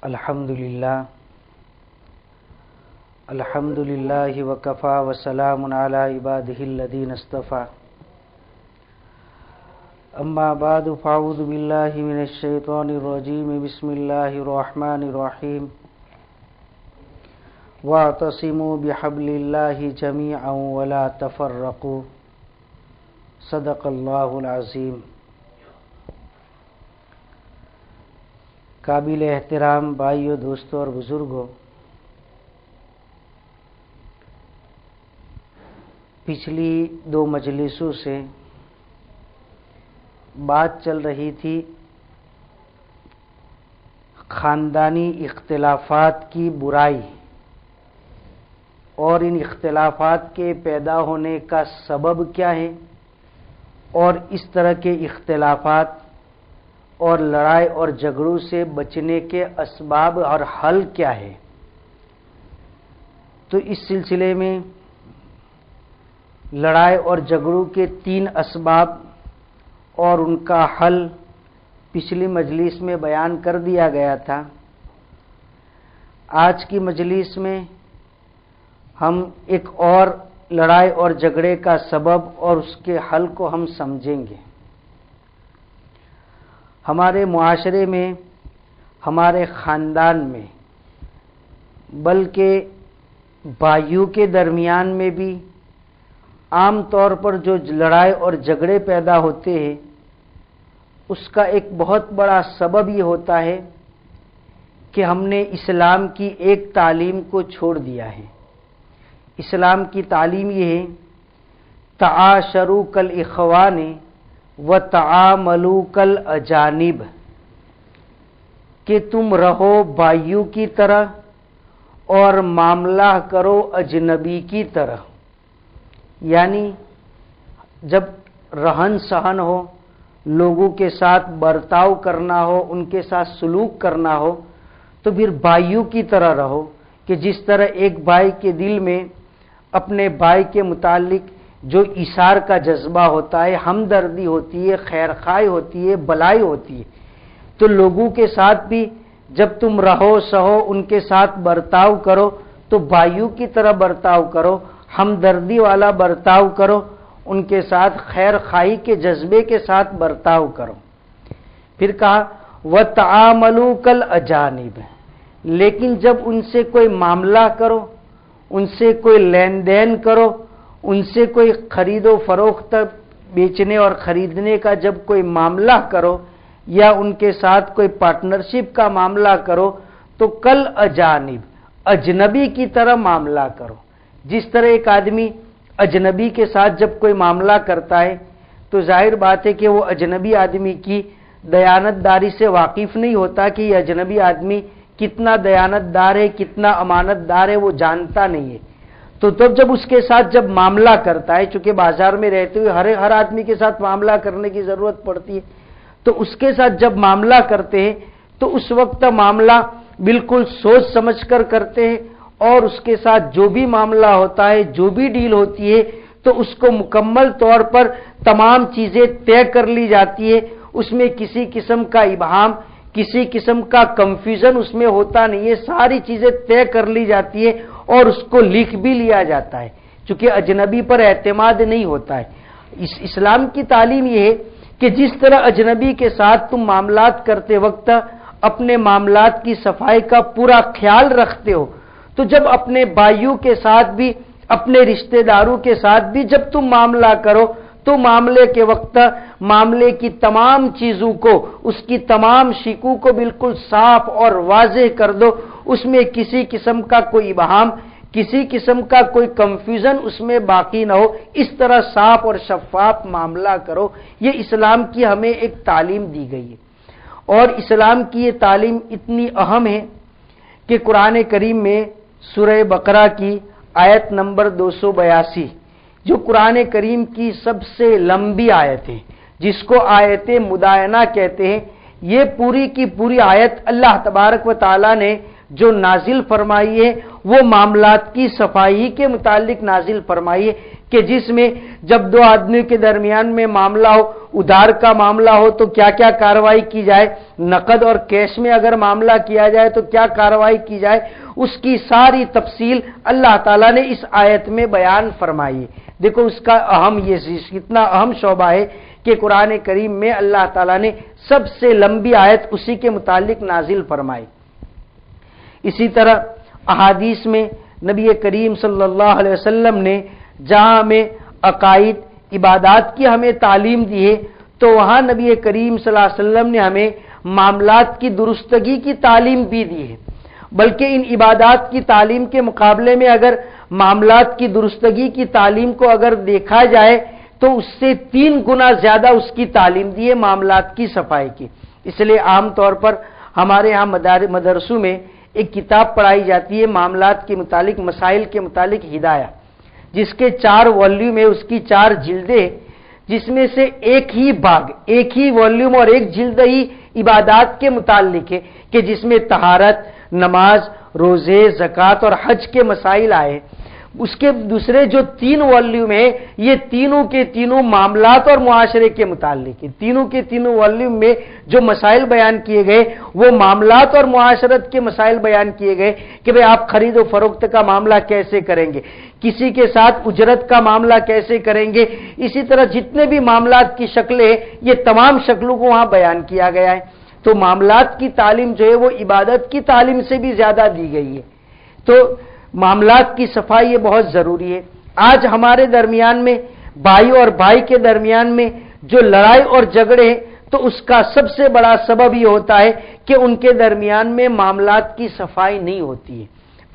الحمدللہ وکفا وسلام علی عبادہ الذین اصطفی اما بعد فاعوذ باللہ من الشیطان الرجیم بسم اللہ الرحمن الرحیم واعتصموا بحبل اللہ جمیعا ولا تفرقوا صدق اللہ العظیم۔ قابل احترام بھائیوں، دوستوں اور بزرگوں، پچھلی 2 مجلسوں سے بات چل رہی تھی خاندانی اختلافات کی برائی اور ان اختلافات کے پیدا ہونے کا سبب کیا ہے اور اس طرح کے اختلافات اور لڑائی اور جھگڑوں سے بچنے کے اسباب اور حل کیا ہے۔ تو اس سلسلے میں لڑائی اور جھگڑوں کے 3 اسباب اور ان کا حل پچھلی مجلس میں بیان کر دیا گیا تھا۔ آج کی مجلس میں ہم ایک اور لڑائی اور جھگڑے کا سبب اور اس کے حل کو ہم سمجھیں گے۔ ہمارے معاشرے میں، ہمارے خاندان میں، بلکہ بھائیوں کے درمیان میں بھی عام طور پر جو لڑائی اور جھگڑے پیدا ہوتے ہیں اس کا ایک بہت بڑا سبب یہ ہوتا ہے کہ ہم نے اسلام کی ایک تعلیم کو چھوڑ دیا ہے۔ اسلام کی تعلیم یہ ہے تعاشروا کالاخوان وتعاملوا کالاجانب، کہ تم رہو بھائیوں کی طرح اور معاملہ کرو اجنبی کی طرح۔ یعنی جب رہن سہن ہو، لوگوں کے ساتھ برتاؤ کرنا ہو، ان کے ساتھ سلوک کرنا ہو تو پھر بھائیوں کی طرح رہو، کہ جس طرح ایک بھائی کے دل میں اپنے بھائی کے متعلق جو ایثار کا جذبہ ہوتا ہے، ہمدردی ہوتی ہے، خیر خواہی ہوتی ہے، بلائی ہوتی ہے، تو لوگوں کے ساتھ بھی جب تم رہو سہو، ان کے ساتھ برتاؤ کرو تو بھائیوں کی طرح برتاؤ کرو، ہمدردی والا برتاؤ کرو، ان کے ساتھ خیر خواہی کے جذبے کے ساتھ برتاؤ کرو۔ پھر کہا وَتَعَامَلُوا كَالْأَجَانِبِ، لیکن جب ان سے کوئی معاملہ کرو، ان سے کوئی لین دین کرو، ان سے کوئی خرید و فروخت بیچنے اور خریدنے کا جب کوئی معاملہ کرو یا ان کے ساتھ کوئی پارٹنرشپ کا معاملہ کرو تو کل اجانب، اجنبی کی طرح معاملہ کرو۔ جس طرح ایک آدمی اجنبی کے ساتھ جب کوئی معاملہ کرتا ہے تو ظاہر بات ہے کہ وہ اجنبی آدمی کی دیانت داری سے واقف نہیں ہوتا، کہ یہ اجنبی آدمی کتنا دیانت دار ہے، کتنا امانت دار ہے، وہ جانتا نہیں ہے۔ تو تب جب اس کے ساتھ جب معاملہ کرتا ہے، چونکہ بازار میں رہتے ہوئے ہر آدمی کے ساتھ معاملہ کرنے کی ضرورت پڑتی ہے، تو اس کے ساتھ جب معاملہ کرتے ہیں تو اس وقت معاملہ بالکل سوچ سمجھ کر کرتے ہیں، اور اس کے ساتھ جو بھی معاملہ ہوتا ہے، جو بھی ڈیل ہوتی ہے، تو اس کو مکمل طور پر تمام چیزیں طے کر لی جاتی ہے۔ اس میں کسی قسم کا ابہام، کسی قسم کا کنفیوژن اس میں ہوتا نہیں ہے، ساری چیزیں طے کر لی جاتی ہے اور اس کو لکھ بھی لیا جاتا ہے، چونکہ اجنبی پر اعتماد نہیں ہوتا ہے۔ اسلام کی تعلیم یہ ہے کہ جس طرح اجنبی کے ساتھ تم معاملات کرتے وقت اپنے معاملات کی صفائی کا پورا خیال رکھتے ہو، تو جب اپنے بھائیوں کے ساتھ بھی، اپنے رشتہ داروں کے ساتھ بھی جب تم معاملہ کرو تو معاملے کے وقت معاملے کی تمام چیزوں کو، اس کی تمام شکوں کو بالکل صاف اور واضح کر دو، اس میں کسی قسم کا کوئی ابہام، کسی قسم کا کوئی کنفیوژن اس میں باقی نہ ہو، اس طرح صاف اور شفاف معاملہ کرو۔ یہ اسلام کی ہمیں ایک تعلیم دی گئی ہے، اور اسلام کی یہ تعلیم اتنی اہم ہے کہ قرآن کریم میں سورہ بقرہ کی آیت نمبر 282، جو قرآن کریم کی سب سے لمبی آیت ہے، جس کو آیت مدائنہ کہتے ہیں، یہ پوری کی پوری آیت اللہ تبارک و تعالی نے جو نازل فرمائی ہے وہ معاملات کی صفائی کے متعلق نازل فرمائی ہے، کہ جس میں جب دو آدمی کے درمیان میں معاملہ ہو، ادھار کا معاملہ ہو تو کیا کیا کارروائی کی جائے، نقد اور کیش میں اگر معاملہ کیا جائے تو کیا کارروائی کی جائے، اس کی ساری تفصیل اللہ تعالیٰ نے اس آیت میں بیان فرمائی۔ دیکھو اس کا کتنا اہم شعبہ ہے کہ قرآن کریم میں اللہ تعالیٰ نے سب سے لمبی آیت اسی کے متعلق نازل فرمائی۔ اسی طرح احادیث میں نبی کریم صلی اللہ علیہ وسلم نے جہاں ہمیں عقائد عبادات کی ہمیں تعلیم دی ہے تو وہاں نبی کریم صلی اللہ علیہ وسلم نے ہمیں معاملات کی درستگی کی تعلیم بھی دی ہے، بلکہ ان عبادات کی تعلیم کے مقابلے میں اگر معاملات کی درستگی کی تعلیم کو اگر دیکھا جائے تو اس سے 3 گنا زیادہ اس کی تعلیم دی ہے معاملات کی صفائی کی۔ اس لیے عام طور پر ہمارے ہاں مدرسوں میں ایک کتاب پڑھائی جاتی ہے معاملات کے متعلق، مسائل کے متعلق ہدایہ، جس کے 4 والیوم ہے، اس کی 4 جلدیں، جس میں سے ایک ہی باغ، ایک ہی والیوم اور ایک جلد ہی عبادات کے متعلق ہے کہ جس میں طہارت، نماز، روزے، زکوٰۃ اور حج کے مسائل آئے۔ اس کے دوسرے جو 3 والیوم ہے یہ تینوں کے تینوں معاملات اور معاشرے کے متعلق ہے۔ تینوں کے تینوں والیوم میں جو مسائل بیان کیے گئے وہ معاملات اور معاشرت کے مسائل بیان کیے گئے کہ بھئی آپ خرید و فروخت کا معاملہ کیسے کریں گے، کسی کے ساتھ اجرت کا معاملہ کیسے کریں گے، اسی طرح جتنے بھی معاملات کی شکلیں ہیں یہ تمام شکلوں کو وہاں بیان کیا گیا ہے۔ تو معاملات کی تعلیم جو ہے وہ عبادت کی تعلیم سے بھی زیادہ دی گئی ہے۔ تو معاملات کی صفائی یہ بہت ضروری ہے۔ آج ہمارے درمیان میں بھائی اور بھائی کے درمیان میں جو لڑائی اور جھگڑے ہیں تو اس کا سب سے بڑا سبب یہ ہوتا ہے کہ ان کے درمیان میں معاملات کی صفائی نہیں ہوتی ہے۔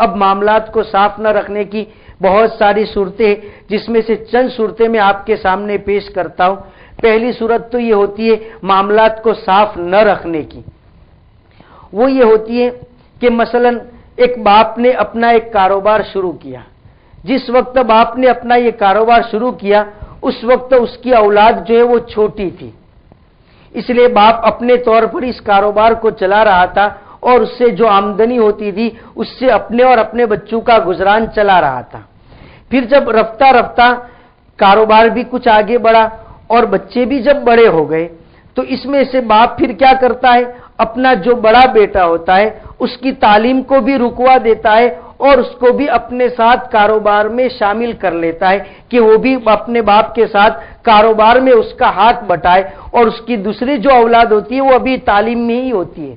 اب معاملات کو صاف نہ رکھنے کی بہت ساری صورتیں، جس میں سے چند صورتیں میں آپ کے سامنے پیش کرتا ہوں۔ پہلی صورت تو یہ ہوتی ہے معاملات کو صاف نہ رکھنے کی، وہ یہ ہوتی ہے کہ مثلاً ایک باپ نے اپنا ایک کاروبار شروع کیا، جس وقت باپ نے اپنا یہ کاروبار شروع کیا اس وقت اس کی اولاد جو ہے وہ چھوٹی تھی، اس لیے باپ اپنے طور پر اس کاروبار کو چلا رہا تھا اور اس سے جو آمدنی ہوتی تھی اس سے اپنے اور اپنے بچوں کا گزران چلا رہا تھا۔ پھر جب رفتہ رفتہ کاروبار بھی کچھ آگے بڑھا اور بچے بھی جب بڑے ہو گئے تو اس میں سے باپ پھر کیا کرتا ہے، اپنا جو بڑا بیٹا ہوتا ہے اس کی تعلیم کو بھی رکوا دیتا ہے اور اس کو بھی اپنے ساتھ کاروبار میں شامل کر لیتا ہے کہ وہ بھی اپنے باپ کے ساتھ کاروبار میں اس کا ہاتھ بٹائے، اور اس کی دوسری جو اولاد ہوتی ہے وہ ابھی تعلیم میں ہی ہوتی ہے۔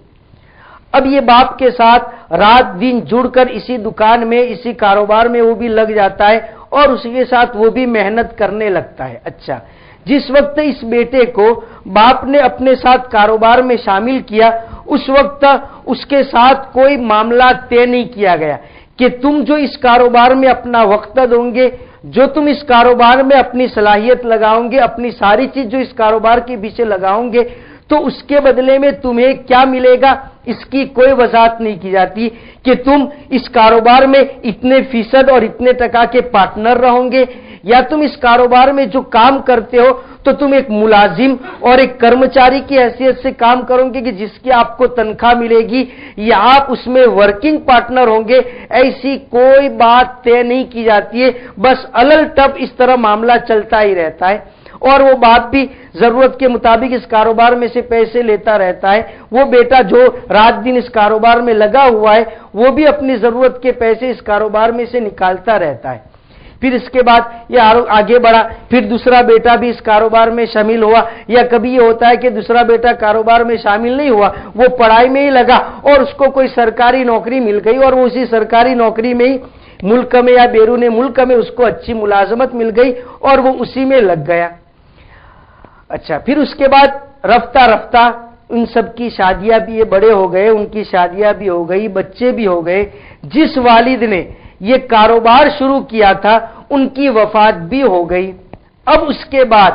اب یہ باپ کے ساتھ رات دن جڑ کر اسی دکان میں اسی کاروبار میں وہ بھی لگ جاتا ہے اور اس کے ساتھ وہ بھی محنت کرنے لگتا ہے۔ اچھا، جس وقت اس بیٹے کو باپ نے اپنے ساتھ کاروبار میں شامل کیا اس وقت اس کے ساتھ کوئی معاملہ طے نہیں کیا گیا کہ تم جو اس کاروبار میں اپنا وقت دو گے، جو تم اس کاروبار میں اپنی صلاحیت لگاؤ گے، اپنی ساری چیز جو اس کاروبار کے پیچھے لگاؤ گے تو اس کے بدلے میں تمہیں کیا ملے گا، اس کی کوئی وضاحت نہیں کی جاتی کہ تم اس کاروبار میں اتنے فیصد اور اتنے ٹکا کے پارٹنر رہو گے، یا تم اس کاروبار میں جو کام کرتے ہو تو تم ایک ملازم اور ایک کرمچاری کی حیثیت سے کام کرو گے کہ جس کی آپ کو تنخواہ ملے گی، یا آپ اس میں ورکنگ پارٹنر ہوں گے۔ ایسی کوئی بات طے نہیں کی جاتی ہے، بس الل ٹپ اس طرح معاملہ چلتا ہی رہتا ہے، اور وہ باپ بھی ضرورت کے مطابق اس کاروبار میں سے پیسے لیتا رہتا ہے، وہ بیٹا جو رات دن اس کاروبار میں لگا ہوا ہے وہ بھی اپنی ضرورت کے پیسے اس کاروبار میں سے نکالتا رہتا ہے۔ پھر اس کے بعد یہ آگے بڑھا، پھر دوسرا بیٹا بھی اس کاروبار میں شامل ہوا، یا کبھی یہ ہوتا ہے کہ دوسرا بیٹا کاروبار میں شامل نہیں ہوا، وہ پڑھائی میں ہی لگا اور اس کو کوئی سرکاری نوکری مل گئی اور وہ اسی سرکاری نوکری میں ہی ملک میں یا بیرون ملک میں اس کو اچھی ملازمت مل گئی اور وہ اسی میں لگ گیا۔ اچھا، پھر اس کے بعد رفتہ رفتہ ان سب کی شادیاں بھی یہ بڑے ہو گئے، ان کی شادیاں بھی ہو گئی، بچے بھی ہو گئے۔ جس والد نے یہ کاروبار شروع کیا تھا ان کی وفات بھی ہو گئی۔ اب اس کے بعد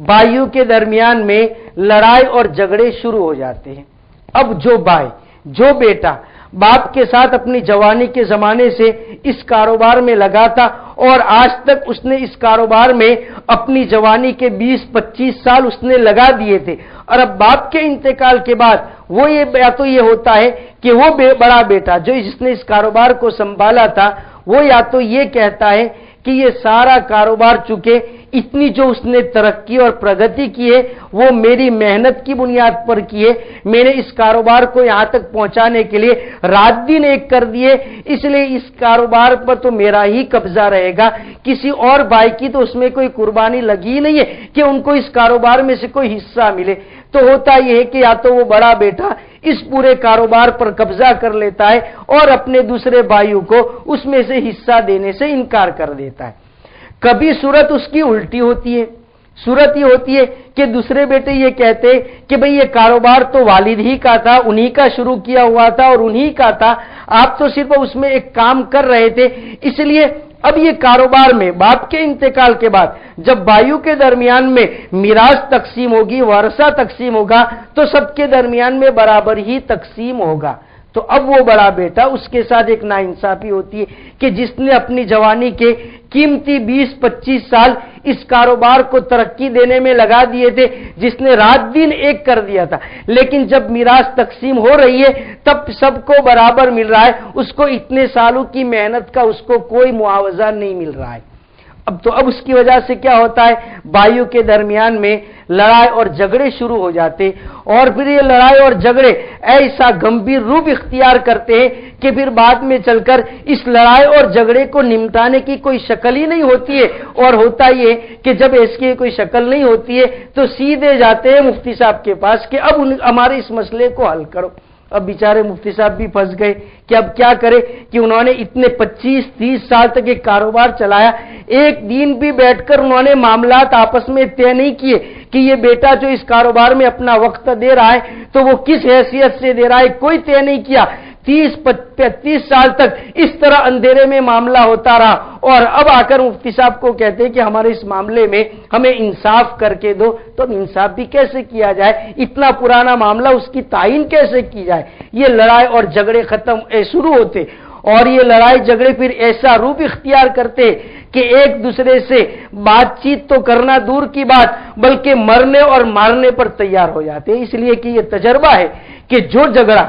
بھائیوں کے درمیان میں لڑائی اور جھگڑے شروع ہو جاتے ہیں۔ اب جو بھائی، جو بیٹا باپ کے ساتھ اپنی جوانی کے زمانے سے اس کاروبار میں لگا تھا اور آج تک اس نے اس کاروبار میں اپنی جوانی کے 20-25 سال اس نے لگا دیے تھے، اور اب باپ کے انتقال کے بعد وہ یا تو یہ ہوتا ہے کہ وہ بڑا بیٹا جو جس نے اس کاروبار کو سنبھالا تھا وہ یا تو یہ کہتا ہے کہ یہ سارا کاروبار چونکہ اتنی جو اس نے ترقی اور پرگتی کی ہے وہ میری محنت کی بنیاد پر کی ہے، میں نے اس کاروبار کو یہاں تک پہنچانے کے لیے رات دن ایک کر دیے، اس لیے اس کاروبار پر تو میرا ہی قبضہ رہے گا، کسی اور بھائی کی تو اس میں کوئی قربانی لگی نہیں ہے کہ ان کو اس کاروبار میں سے کوئی حصہ ملے۔ تو ہوتا یہ ہے کہ یا تو وہ بڑا بیٹا اس پورے کاروبار پر قبضہ کر لیتا ہے اور اپنے دوسرے بھائیوں کو اس میں سے حصہ دینے سے انکار کر دیتا ہے۔ کبھی صورت اس کی الٹی ہوتی ہے، صورت یہ ہوتی ہے کہ دوسرے بیٹے یہ کہتے کہ بھئی یہ کاروبار تو والد ہی کا تھا، انہی کا شروع کیا ہوا تھا اور انہی کا تھا، آپ تو صرف اس میں ایک کام کر رہے تھے، اس لیے اب یہ کاروبار میں باپ کے انتقال کے بعد جب بھائیوں کے درمیان میں میراث تقسیم ہوگی، ورثہ تقسیم ہوگا تو سب کے درمیان میں برابر ہی تقسیم ہوگا۔ تو اب وہ بڑا بیٹا اس کے ساتھ ایک ناانصافی ہوتی ہے کہ جس نے اپنی جوانی کے قیمتی 20-25 سال اس کاروبار کو ترقی دینے میں لگا دیے تھے، جس نے رات دن ایک کر دیا تھا، لیکن جب میراث تقسیم ہو رہی ہے تب سب کو برابر مل رہا ہے، اس کو اتنے سالوں کی محنت کا اس کو کوئی معاوضہ نہیں مل رہا ہے۔ اب اس کی وجہ سے کیا ہوتا ہے، بھائیوں کے درمیان میں لڑائی اور جھگڑے شروع ہو جاتے اور پھر یہ لڑائی اور جھگڑے ایسا گمبھیر روپ اختیار کرتے ہیں کہ پھر بعد میں چل کر اس لڑائی اور جھگڑے کو نمٹانے کی کوئی شکل ہی نہیں ہوتی ہے، اور ہوتا یہ کہ جب اس کی کوئی شکل نہیں ہوتی ہے تو سیدھے جاتے ہیں مفتی صاحب کے پاس کہ اب ہمارے اس مسئلے کو حل کرو۔ اب بیچارے مفتی صاحب بھی پھنس گئے کہ اب کیا کرے کہ انہوں نے اتنے 25-30 سال تک ایک کاروبار چلایا، ایک دن بھی بیٹھ کر انہوں نے معاملات آپس میں طے نہیں کیے کہ یہ بیٹا جو اس کاروبار میں اپنا وقت دے رہا ہے تو وہ کس حیثیت سے دے رہا ہے، کوئی طے نہیں کیا۔ 30-35 سال تک اس طرح اندھیرے میں معاملہ ہوتا رہا، اور اب آ کر مفتی صاحب کو کہتے ہیں کہ ہمارے اس معاملے میں ہمیں انصاف کر کے دو۔ تو اب انصاف بھی کیسے کیا جائے، اتنا پرانا معاملہ اس کی تعین کیسے کی جائے؟ یہ لڑائی اور جھگڑے شروع ہوتے، اور یہ لڑائی جھگڑے پھر ایسا روپ اختیار کرتے کہ ایک دوسرے سے بات چیت تو کرنا دور کی بات بلکہ مرنے اور مارنے پر تیار ہو جاتے ہیں۔ اس لیے کہ یہ تجربہ ہے کہ جو جھگڑا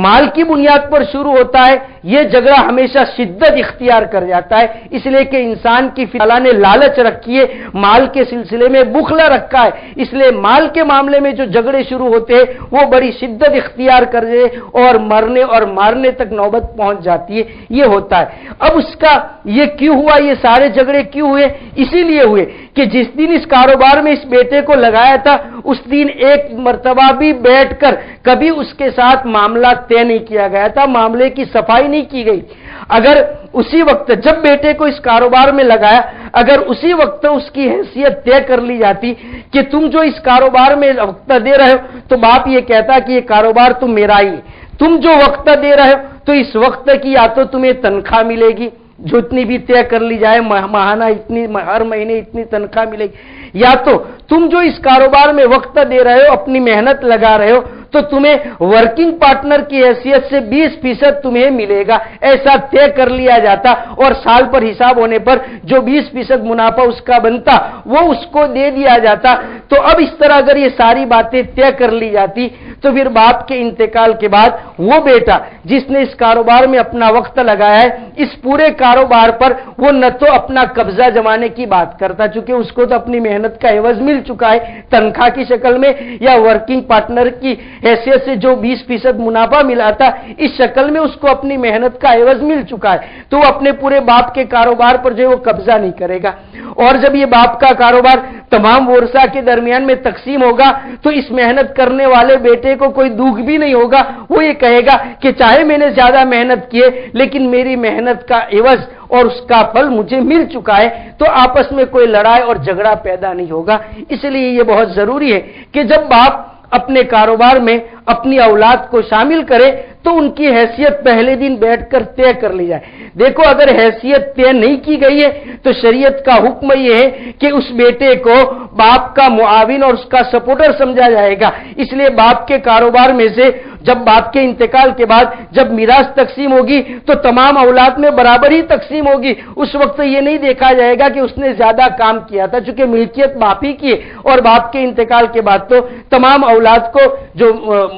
مال کی بنیاد پر شروع ہوتا ہے یہ جھگڑا ہمیشہ شدت اختیار کر جاتا ہے، اس لیے کہ انسان کی اللہ نے لالچ رکھی ہے، مال کے سلسلے میں بخل رکھا ہے، اس لیے مال کے معاملے میں جو جھگڑے شروع ہوتے ہیں وہ بڑی شدت اختیار کر دے اور مرنے اور مارنے تک نوبت پہنچ جاتی ہے، یہ ہوتا ہے۔ اب اس کا یہ کیوں ہوا، یہ سارے جھگڑے کیوں ہوئے؟ اسی لیے ہوئے کہ جس دن اس کاروبار میں اس بیٹے کو لگایا تھا اس دن ایک مرتبہ بھی بیٹھ کر کبھی اس کے ساتھ معاملہ طے نہیں کیا گیا تھا، معاملے کی صفائی نہیں کی گئی۔ اگر اسی وقت جب بیٹے کو اس کاروبار میں لگایا، اگر اسی وقت اس کی حیثیت طے کر لی جاتی کہ تم جو اس کاروبار میں وقت دے رہے ہو تو باپ یہ کہتا کہ یہ کاروبار تم میرا ہی ہے، تم جو وقت دے رہے ہو تو اس وقت کی یا تو تمہیں تنخواہ ملے گی جو اتنی بھی طے کر لی جائے، ماہانہ اتنی، ہر مہینے اتنی تنخواہ ملے گی، یا تو تم جو اس کاروبار میں وقت دے رہے ہو، اپنی محنت لگا رہے ہو تو تمہیں ورکنگ پارٹنر کی حیثیت سے 20% تمہیں ملے گا، ایسا طے کر لیا جاتا، اور سال پر حساب ہونے پر جو 20% منافع اس کا بنتا وہ اس کو دے دیا جاتا۔ تو اب اس طرح اگر یہ ساری باتیں طے کر لی جاتی تو پھر باپ کے انتقال کے بعد وہ بیٹا جس نے اس کاروبار میں اپنا وقت لگایا ہے، اس پورے کاروبار پر وہ نہ تو اپنا قبضہ جمانے کی بات کرتا، چونکہ اس کو تو اپنی محنت کا عوض مل چکا ہے تنخواہ کی شکل میں، یا ورکنگ پارٹنر کی حیثیت سے جو 20% منافع ملا تھا اس شکل میں اس کو اپنی محنت کا عوض مل چکا ہے، تو وہ اپنے پورے باپ کے کاروبار پر جو وہ قبضہ نہیں کرے گا۔ اور جب یہ باپ کا کاروبار تمام ورثہ کے درمیان میں تقسیم ہوگا تو اس محنت کرنے والے بیٹے کو کوئی دکھ بھی نہیں ہوگا، وہ یہ کہے گا کہ چاہے میں نے زیادہ محنت کی ہے لیکن میری محنت کا عوض اور اس کا پھل مجھے مل چکا ہے، تو آپس میں کوئی لڑائی اور جھگڑا پیدا نہیں ہوگا۔ اس لیے یہ بہت ضروری ہے کہ جب باپ اپنے کاروبار میں اپنی اولاد کو شامل کرے تو ان کی حیثیت پہلے دن بیٹھ کر طے کر لی جائے۔ دیکھو اگر حیثیت طے نہیں کی گئی ہے تو شریعت کا حکم یہ ہے کہ اس بیٹے کو باپ کا معاون اور اس کا سپورٹر سمجھا جائے گا۔ اس لیے باپ کے کاروبار میں سے جب باپ کے انتقال کے بعد جب میراث تقسیم ہوگی تو تمام اولاد میں برابر ہی تقسیم ہوگی، اس وقت یہ نہیں دیکھا جائے گا کہ اس نے زیادہ کام کیا تھا، چونکہ ملکیت باپ ہی کی ہے، اور باپ کے انتقال کے بعد تو تمام اولاد کو جو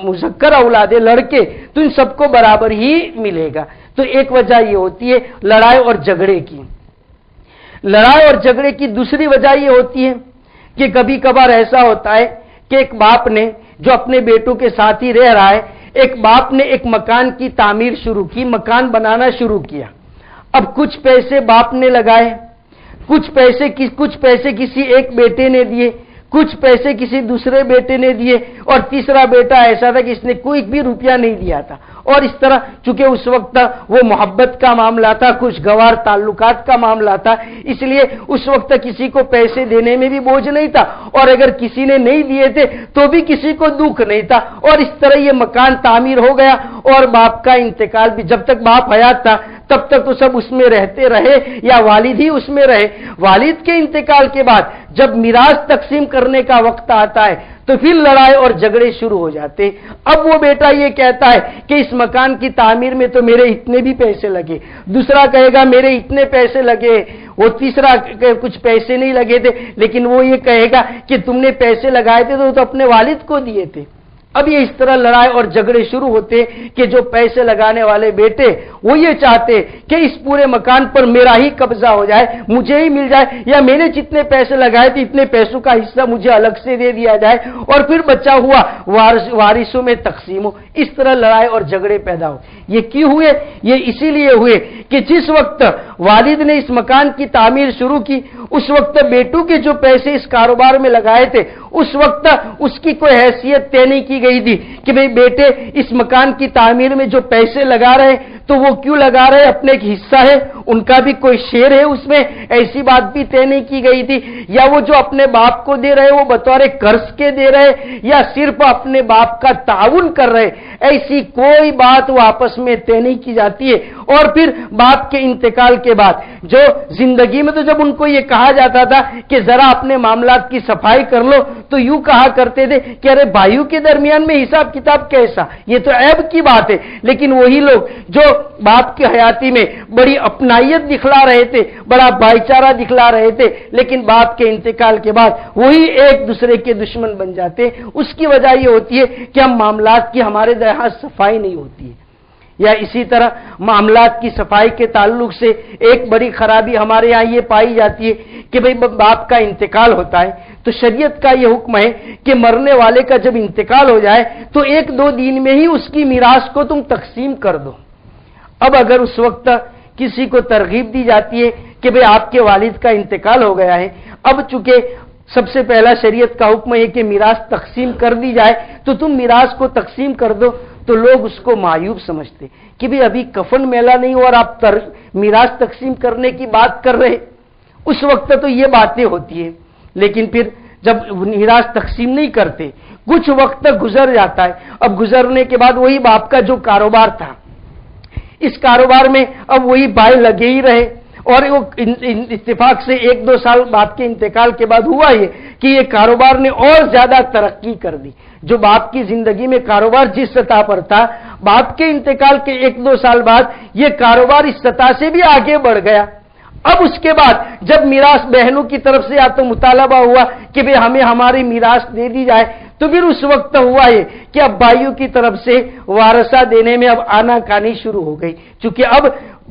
مذکر اولاد ہے لڑکے تو ان سب کو برابر ہی ملے گا۔ تو ایک وجہ یہ ہوتی ہے لڑائی اور جھگڑے کی۔ لڑائی اور جھگڑے کی دوسری وجہ یہ ہوتی ہے کہ کبھی کبھار ایسا ہوتا ہے کہ ایک باپ نے جو اپنے بیٹوں کے ساتھ ہی رہ رہا ہے، ایک باپ نے ایک مکان کی تعمیر شروع کی، مکان بنانا شروع کیا. اب کچھ پیسے باپ نے لگائے، کچھ پیسے کسی ایک بیٹے نے دیے، کچھ پیسے کسی دوسرے بیٹے نے دیے، اور تیسرا بیٹا ایسا تھا کہ اس نے کوئی بھی روپیہ نہیں دیا تھا. اور اس طرح چونکہ اس وقت وہ محبت کا معاملہ تھا، خوشگوار تعلقات کا معاملہ تھا، اس لیے اس وقت کسی کو پیسے دینے میں بھی بوجھ نہیں تھا، اور اگر کسی نے نہیں دیے تھے تو بھی کسی کو دکھ نہیں تھا. اور اس طرح یہ مکان تعمیر ہو گیا. اور باپ کا انتقال بھی، جب تک باپ حیات تھا تب تک تو سب اس میں رہتے رہے، یا والد ہی اس میں رہے. والد کے انتقال کے بعد جب میراث تقسیم کرنے کا وقت آتا ہے تو پھر لڑائی اور جھگڑے شروع ہو جاتے. اب وہ بیٹا یہ کہتا ہے کہ اس مکان کی تعمیر میں تو میرے اتنے بھی پیسے لگے، دوسرا کہے گا میرے اتنے پیسے لگے، وہ تیسرا کچھ پیسے نہیں لگے تھے، لیکن وہ یہ کہے گا کہ تم نے پیسے لگائے تھے تو اپنے والد کو دیے تھے. اب یہ اس طرح لڑائی اور جھگڑے شروع ہوتے کہ جو پیسے لگانے والے بیٹے وہ یہ چاہتے کہ اس پورے مکان پر میرا ہی قبضہ ہو جائے، مجھے ہی مل جائے، یا میں نے جتنے پیسے لگائے تھے اتنے پیسوں کا حصہ مجھے الگ سے دے دیا جائے، اور پھر بچا ہوا وارثوں میں تقسیم ہو. اس طرح لڑائی اور جھگڑے پیدا ہو. یہ کیوں ہوئے؟ یہ اسی لیے ہوئے کہ جس وقت والد نے اس مکان کی تعمیر شروع کی اس وقت بیٹوں کے جو پیسے اس کاروبار میں لگائے تھے اس وقت اس کی کوئی حیثیت طے نہیں کی گئی تھی کہ بھئی بیٹے اس مکان کی تعمیر میں جو پیسے لگا رہے تو وہ کیوں لگا رہے، اپنے ایک حصہ ہے، ان کا بھی کوئی شیئر ہے اس میں، ایسی بات بھی طے نہیں کی گئی تھی. یا وہ جو اپنے باپ کو دے رہے وہ بطور قرض کے دے رہے، یا صرف اپنے باپ کا تعاون کر رہے، ایسی کوئی بات وہ آپس میں طے نہیں کی جاتی ہے. اور پھر باپ کے انتقال کے بعد جو زندگی میں تو جب ان کو یہ کہا جاتا تھا کہ ذرا اپنے معاملات کی صفائی کر لو تو یوں کہا کرتے تھے کہ ارے بھائیوں کے درمیان میں حساب کتاب کیسا، یہ تو عیب کی بات ہے. لیکن وہی لوگ جو باپ کی حیاتی میں بڑی اپنائیت دکھلا رہے تھے، بڑا بھائی چارہ دکھلا رہے تھے، لیکن باپ کے انتقال کے بعد وہی ایک دوسرے کے دشمن بن جاتے. اس کی وجہ یہ ہوتی ہے کہ ہم معاملات کی ہمارے یہاں صفائی نہیں ہوتی ہے. یا اسی طرح معاملات کی صفائی کے تعلق سے ایک بڑی خرابی ہمارے یہاں یہ پائی جاتی ہے کہ بھئی باپ کا انتقال ہوتا ہے تو شریعت کا یہ حکم ہے کہ مرنے والے کا جب انتقال ہو جائے تو 1-2 دن میں ہی اس کی میراث کو تم تقسیم کر دو. اب اگر اس وقت کسی کو ترغیب دی جاتی ہے کہ بھئی آپ کے والد کا انتقال ہو گیا ہے، اب چونکہ سب سے پہلا شریعت کا حکم ہے کہ میراث تقسیم کر دی جائے تو تم میراث کو تقسیم کر دو، تو لوگ اس کو معیوب سمجھتے کہ بھئی ابھی کفن میلہ نہیں ہوا اور آپ میراث تقسیم کرنے کی بات کر رہے. اس وقت تو یہ باتیں ہوتی ہیں، لیکن پھر جب میراث تقسیم نہیں کرتے کچھ وقت تک گزر جاتا ہے. اب گزرنے کے بعد وہی باپ کا جو کاروبار تھا اس کاروبار میں اب وہی بھائی لگے ہی رہے، اور وہ اتفاق سے 1-2 سال باپ کے انتقال کے بعد ہوا یہ کہ یہ کاروبار نے اور زیادہ ترقی کر دی. جو باپ کی زندگی میں کاروبار جس سطح پر تھا، باپ کے انتقال کے 1-2 سال بعد یہ کاروبار اس سطح سے بھی آگے بڑھ گیا. اب اس کے بعد جب میراث بہنوں کی طرف سے یا تو مطالبہ ہوا کہ بھئی ہمیں ہماری میراث دے دی جائے، تو پھر اس وقت ہوا یہ کہ اب بھائیوں کی طرف سے وارثہ دینے میں اب آنا کانی شروع ہو گئی. چونکہ اب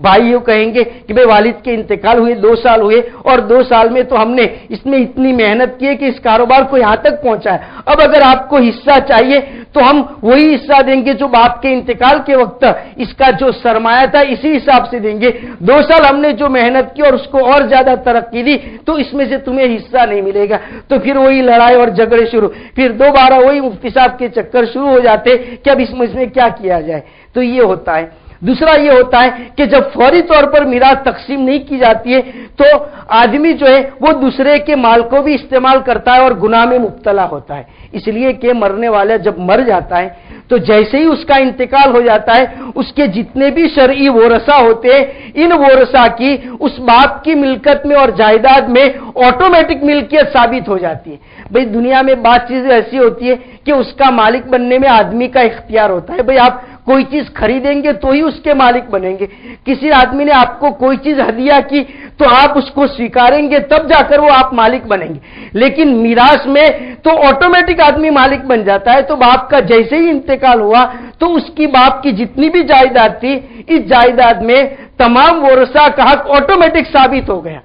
بھائیوں کہیں گے کہ بھئی والد کے انتقال ہوئے 2 سال ہوئے اور 2 سال میں تو ہم نے اس میں اتنی محنت کی ہے کہ اس کاروبار کو یہاں تک پہنچا ہے، اب اگر آپ کو حصہ چاہیے تو ہم وہی حصہ دیں گے جو باپ کے انتقال کے وقت اس کا جو سرمایہ تھا اسی حساب سے دیں گے. 2 سال ہم نے جو محنت کی اور اس کو اور زیادہ ترقی دی تو اس میں سے تمہیں حصہ نہیں ملے گا. تو پھر وہی لڑائی اور جھگڑے شروع، پھر دوبارہ وہی مفتی صاحب کے چکر شروع ہو جاتے کہ اب اس میں کیا کیا جائے. تو یہ ہوتا ہے. دوسرا یہ ہوتا ہے کہ جب فوری طور پر میراث تقسیم نہیں کی جاتی ہے تو آدمی جو ہے وہ دوسرے کے مال کو بھی استعمال کرتا ہے اور گناہ میں مبتلا ہوتا ہے. اس لیے کہ مرنے والا جب مر جاتا ہے تو جیسے ہی اس کا انتقال ہو جاتا ہے اس کے جتنے بھی شرعی ورثہ ہوتے ہیں ان ورثہ کی اس باپ کی ملکت میں اور جائیداد میں آٹومیٹک ملکیت ثابت ہو جاتی ہے. بھئی دنیا میں بات چیزیں ایسی ہوتی ہے کہ اس کا مالک بننے میں آدمی کا اختیار ہوتا ہے. بھئی آپ کوئی چیز خریدیں گے تو ہی اس کے مالک بنیں گے. کسی آدمی نے آپ کو کوئی چیز ہدیہ کی تو آپ اس کو سویکاریں گے تب جا کر وہ آپ مالک بنیں گے. لیکن میراث میں تو آٹومیٹک آدمی مالک بن جاتا ہے. تو باپ کا جیسے ہی انتقال ہوا تو اس کی باپ کی جتنی بھی جائیداد تھی اس جائیداد میں تمام ورثہ کا حق آٹومیٹک ثابت ہو گیا.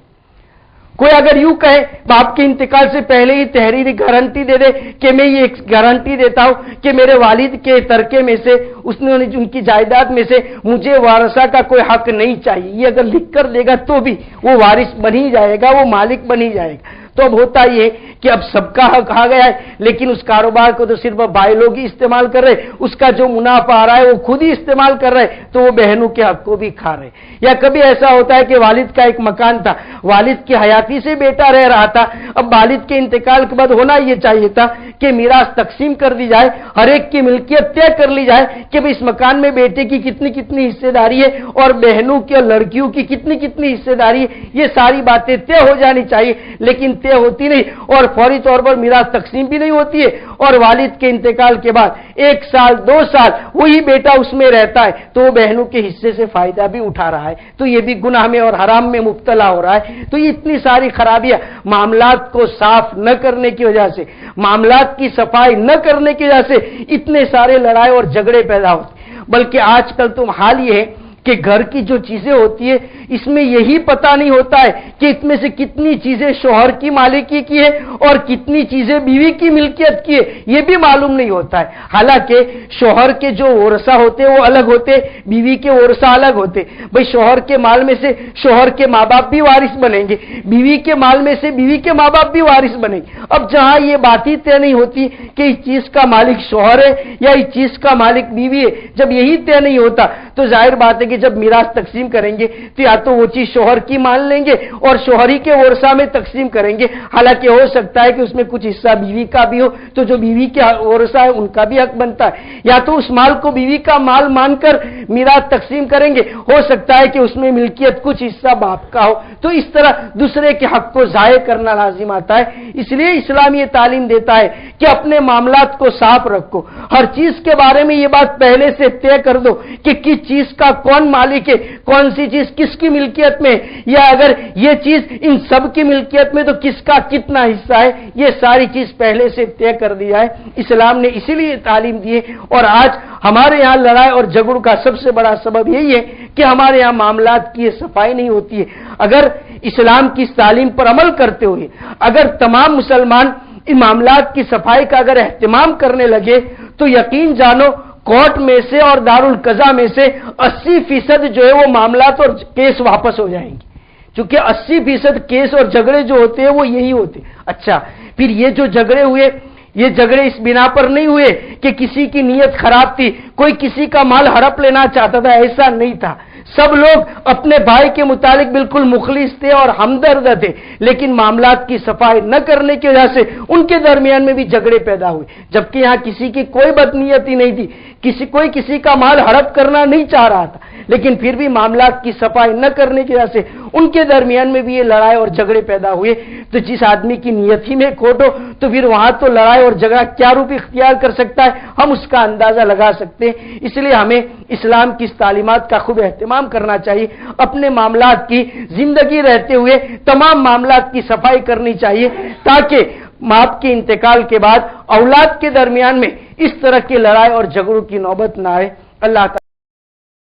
کوئی اگر یوں کہے باپ کے انتقال سے پہلے ہی تحریری گارنٹی دے دے کہ میں یہ گارنٹی دیتا ہوں کہ میرے والد کے ترکے میں سے ان کی جائیداد میں سے مجھے وارثہ کا کوئی حق نہیں چاہیے، یہ اگر لکھ کر دے گا تو بھی وہ وارث بن ہی جائے گا، وہ مالک بن ہی جائے گا۔ تو اب ہوتا یہ کہ اب سب کا حق آ گیا ہے، لیکن اس کاروبار کو تو صرف بھائی لوگ ہی استعمال کر رہے، اس کا جو منافع آ رہا ہے وہ خود ہی استعمال کر رہے، تو وہ بہنوں کے حق کو بھی کھا رہے۔ یا کبھی ایسا ہوتا ہے کہ والد کا ایک مکان تھا، والد کی حیاتی سے بیٹا رہ رہا تھا، اب والد کے انتقال کے بعد ہونا یہ چاہیے تھا کہ میراث تقسیم کر دی جائے، ہر ایک کی ملکیت طے کر لی جائے کہ اس مکان میں بیٹے کی کتنی کتنی حصے داری ہے اور بہنوں کے لڑکیوں کی کتنی کتنی حصے داری ہے، یہ ساری باتیں طے ہو جانی چاہیے، لیکن طے ہوتی نہیں اور فوری طور پر میراث تقسیم بھی نہیں ہوتی ہے، اور والد کے انتقال کے بعد 1 سال 2 سال وہی بیٹا اس میں رہتا ہے تو وہ بہنوں کے حصے سے فائدہ بھی اٹھا رہا ہے، تو یہ بھی گناہ میں اور حرام میں مبتلا ہو رہا ہے۔ تو یہ اتنی ساری خرابیاں معاملات کو صاف نہ کرنے کی وجہ سے، معاملات کی صفائی نہ کرنے کی وجہ سے اتنے سارے لڑائی اور جھگڑے پیدا ہوتے ہیں۔ بلکہ آج کل تو حال یہ ہے کہ گھر کی جو چیزیں ہوتی ہے اس میں یہی پتہ نہیں ہوتا ہے کہ اس میں سے کتنی چیزیں شوہر کی مالکی کی ہے اور کتنی چیزیں بیوی کی ملکیت کی ہے، یہ بھی معلوم نہیں ہوتا ہے۔ حالانکہ شوہر کے جو ورثہ ہوتے وہ الگ ہوتے، بیوی کے ورثہ الگ ہوتے۔ بھئی شوہر کے مال میں سے شوہر کے ماں باپ بھی وارث بنیں گے، بیوی کے مال میں سے بیوی کے ماں باپ بھی وارث بنیں گے۔ اب جہاں یہ بات ہی طے نہیں ہوتی کہ اس چیز کا مالک شوہر ہے یا اس چیز کا مالک بیوی ہے، جب یہی طے نہیں ہوتا تو ظاہر بات ہے کہ جب میراث تقسیم کریں گے تو یا تو وہ چیز شوہر کی مان لیں گے اور شوہری کے ورثہ میں تقسیم کریں گے، حالانکہ ہو سکتا ہے کہ اس میں کچھ حصہ بیوی کا بھی ہو، تو جو بیوی کے ورثہ ہے ان کا بھی حق بنتا ہے، یا تو اس مال کو بیوی کا مال مان کر میراث تقسیم کریں گے، ہو سکتا ہے کہ اس میں ملکیت کچھ حصہ باپ کا ہو، تو اس طرح دوسرے کے حق کو ضائع کرنا لازم آتا ہے۔ اس لیے اسلام یہ تعلیم دیتا ہے کہ اپنے معاملات کو صاف رکھو، ہر چیز کے بارے میں یہ بات پہلے سے طے کر دو کہ کس چیز کا کون مالک ہے، کون سی چیز کس کی ملکیت میں، یا اگر یہ چیز ان سب کی ملکیت میں تو کس کا کتنا حصہ ہے، یہ ساری چیز پہلے سے طے کر دیا ہے۔ اسلام نے اسی لیے تعلیم دی ہے، اور آج ہمارے یہاں لڑائی اور جھگڑوں کا سب سے بڑا سبب یہی ہے کہ ہمارے یہاں معاملات کی صفائی نہیں ہوتی ہے۔ اگر اسلام کی تعلیم پر عمل کرتے ہوئے اگر تمام مسلمان ان معاملات کی صفائی کا اگر اہتمام کرنے لگے تو یقین جانو کورٹ میں سے اور دارالقضا میں سے 80% جو ہے وہ معاملات اور کیس واپس ہو جائیں گے، چونکہ 80% کیس اور جھگڑے جو ہوتے ہیں وہ یہی ہوتے ہیں۔ اچھا، پھر یہ جو جھگڑے ہوئے، یہ جھگڑے اس بنا پر نہیں ہوئے کہ کسی کی نیت خراب تھی، کوئی کسی کا مال ہڑپ لینا چاہتا تھا، ایسا نہیں تھا۔ سب لوگ اپنے بھائی کے متعلق بالکل مخلص تھے اور ہمدرد تھے، لیکن معاملات کی صفائی نہ کرنے کی وجہ سے ان کے درمیان میں بھی جھگڑے پیدا ہوئے، جبکہ یہاں کسی کی کوئی بدنیتی نہیں تھی، کوئی کسی کا مال ہڑپ کرنا نہیں چاہ رہا تھا، لیکن پھر بھی معاملات کی صفائی نہ کرنے کی وجہ سے ان کے درمیان میں بھی یہ لڑائی اور جھگڑے پیدا ہوئے۔ تو جس آدمی کی نیت ہی میں کھوٹ ہو تو پھر وہاں تو لڑائی اور جھگڑا کیا روپ اختیار کر سکتا ہے، ہم اس کا اندازہ لگا سکتے ہیں۔ اس لیے ہمیں اسلام کی اس تعلیمات کا خوب اہتمام کرنا چاہیے، اپنے معاملات کی زندگی رہتے ہوئے تمام معاملات کی صفائی کرنی چاہیے، تاکہ باپ کے انتقال کے بعد اولاد کے درمیان میں اس طرح کی لڑائی اور جھگڑوں کی نوبت نہ آئے۔ اللہ تعالیٰ